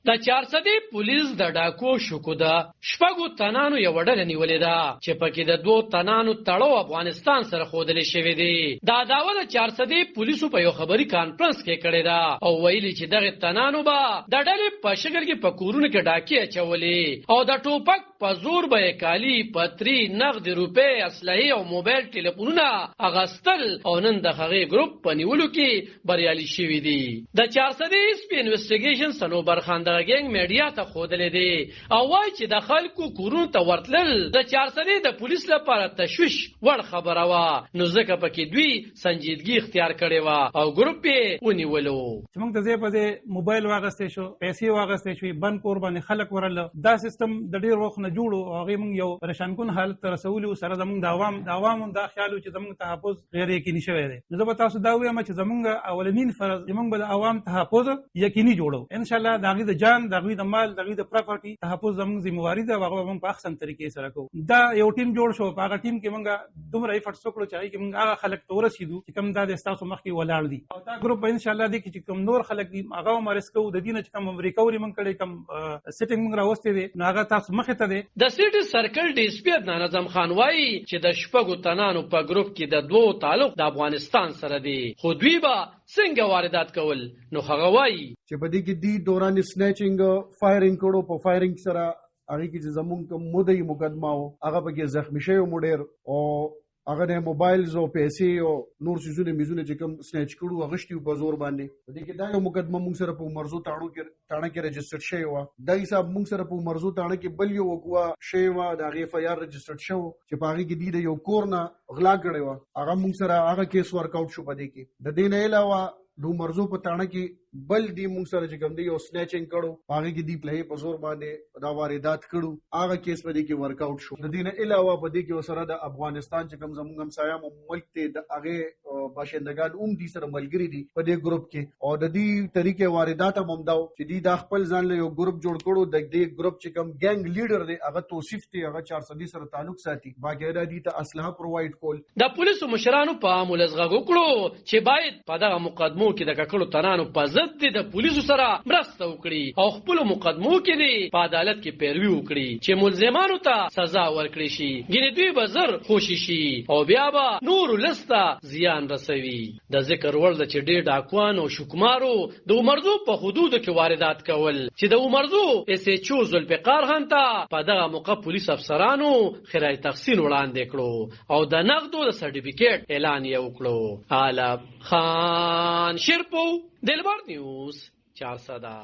د چارسدي پولیس د ډاکو شکو ده شپږو تنانو یو ډله نیولې ده چې پکې د 2 تنانو تړاو افغانستان سره ښودلې شوی دی. دا داوا د چارسدي پولیسو په یو خبري کانفرنس کې کړې ده او ویلي چې دغه تنانو به د ډلې په شکل کې په کورونو کې ډاکې اچولې او د ټوپک په زور به کالی پتري نغد روپې اسلحې او موبایل ټلیفونونه اغستل او نن د هغې ګروپ په نیولو کې بریالي شوي دي. د چارسدي سپي انویسټیګیشن صنوبر خان د ګینګ میډیا ته ښودلې دي او وایي چې د خلکو کورونو ته ورتلل د چارسدي د پولیس لپاره تشویش وړ خبره وه، نو ځکه پکې دوی سنجیدګي اختیار کړې وه او ګروپ یې ونیولو. چې موږ د ځای په ځای موبایل واغستی شو، پیسې واغستی شوې، بند کور باندې خلک ورله. دا سیستم د ډېر وخت نه جوړ او هغې موږ یو پریشان کن حالت ته رسولي وو. سره زموږ د عوامو دا خیال و چې زموږ تحفظ غیر یقیني شوی دی. نو زه به تاسو دا ووایم چې زموږ اولنین فرض چې موږ به د عوام تحفظ یقیني جوړو. انشاءالله د هغوی د جان، د هغوی د مال، د هغوی د پراپرټي تحفظ زموږ ذمهواري ده او هغه به موږ په احسن طریقې سره کوو. دا یو ټیم جوړ شو، په هغه ټیم کې موږ دومره ایفرټس وکړو چې هغې کې موږ هغه خلک ته ورسېدو چې کوم دا د ستاسو مخکې ولاړ دي او دا ګروپ به انشاءالله دی چې کوم نور خلک دي هغه هم ارست کوو. د دې نه چې کوم ریکوري موږ کړی، کوم سیټینګ موږ راوستی دی، نو هغه تاسو مخې ته دی. د سیټي سرکل ډي اس پي عدنان خان وایي چې د شپږو تنانو په ګروپ کې د 2 تعلق د افغانستان سره دی، خو دوی به څنګه واردات کول. نو هغه وایي چې په دې کې دی دوران سنیچینګ فایرینګ کړو، په فایرینګ سره هغه کې چې زمونږ کوم مدعي مقدمه و هغه پکې زخمی شوی و ډېر، او هغه نه موبایلز او پیسې او نور څیزونه میزونه چې کوم سنیچ کړو غشتي په زور باندې. په دې کې دا یو مقدمه موږ سره په مرزو تاڼه کې رجسټر شوی و. دا حساب موږ سره په مرزو تاڼه کې بل یو وقوع شوی و، د هغې اف آی آر رجسټر شو چې په هغې کې دی د یو کور نه غلا کړی و. هغه موږ سره هغه کیس ورک آوټ شو. په دې کې د دې نه علاوه د مرزو په تاڼه کې بل دی موږ سره چې کوم دی یو سنیچینګ کړو، هغه کې دی پلهې په زور باندې دا واردات کړو، هغه کیس په دې کې ورک آوټ شو. د دې نه علاوه په دې کې سره د افغانستان چې کوم زموږ همسایه ملک دی د هغې باشندگان هم دي سره ملګري دي په دې ګروپ کې، او د دې طریقې واردات هم دا چې دی دا خپل ځان له یو ګروپ جوړ کړو. د دې ګروپ چې کوم ګینګ لیډر دی هغه توصیف دی، هغه چارسدي سره تعلق ساتي، باقاعده دي ته اسلحه پرووایډ کول. د پولیسو مشرانو په عامل غږ وکړو چې باید په دغه مقدمو کې د ککړو تنانو په ضد د پولیسو سره مرسته وکړي او خپل مقدمو کې دی په عدالت کې پیروي وکړي چې ملزمانو ته سزا ورکړي شي. ګینې دوی به زر خوشي شي او بیا به نور لسته زیان رسوي. د ذکر وړ ده چې ډېر ډاکوان او شکمارو د عمرزو په حدودو کې واردات کول چې د عمرزو اس ایچ او ذوالفقار خان ته په دغه موقع پولیس افسرانو خیرای تحسین وړاندې کړو او د نقدو د سرټیفیکیټ اعلان یې وکړو. عالم خان شیرپو، دلبر نیوز، چارسده.